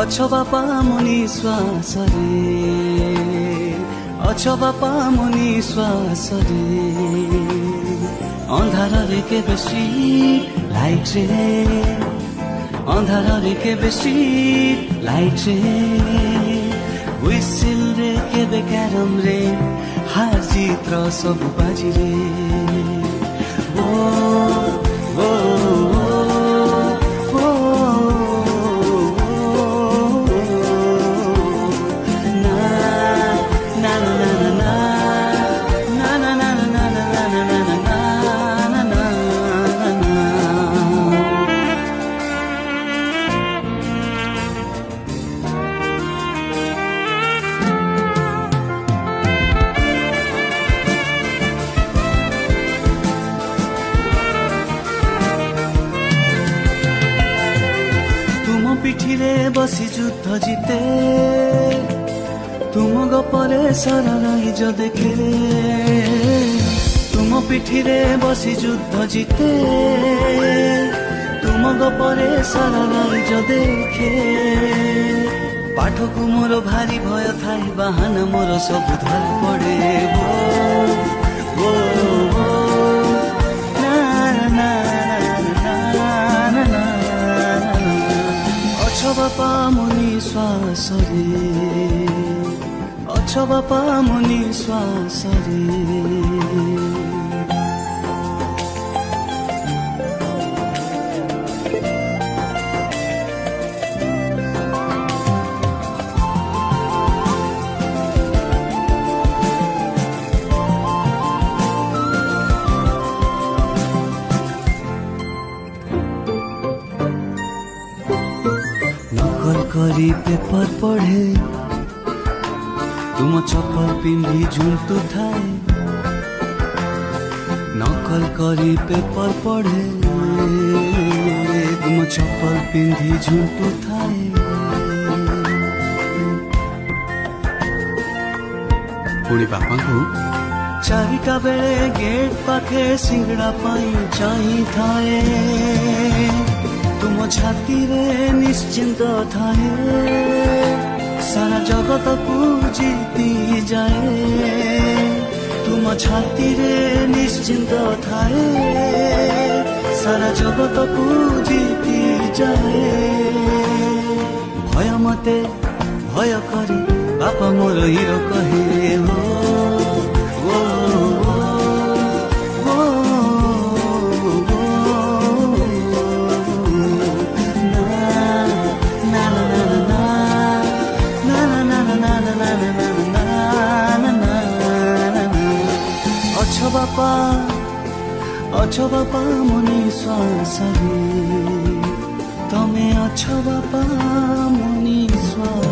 अछ बापा मुनि श्वास रे अछ बापा मुनि श्वास रे अंधार रे के बेसी लाइट रे अंधार रे के बेसी लाइट रे व्हिसिल रे के बेकारम रे हार जीत र सब बाजी रे पिठीरे बसी युद्ध जीते तुम गपरे सारा राइज देखे तुम पिठीरे बसी युद्ध जीते तुम गपरे सारा राइज देखे पाठ को मोर भारी भय थाई बाहाना मोर सब धर पड़े अछ बापा मुनि श्वास रे अछ बापा मुनि श्वास रे करी पेपर पढ़े तुम चप्पल पिंधि झुंटू थाए नकल करी पेपर पढ़े तुम चप्पल पिंधि झुंटू थाए पुणी बापा को चारिटा बेले गेट पाखे सिंगड़ा पाई चाही थाए तुम छाती रे निश्चिंत थाए सारा जगत को जीती जाए तुम छाती रे निश्चिंत थाए सारा जगत को जीती जाए भय मते भय करी बापा मोर हिरो कहे अछ बापा मुनि श्वास रे तमे अछ बापा मुनि श्वास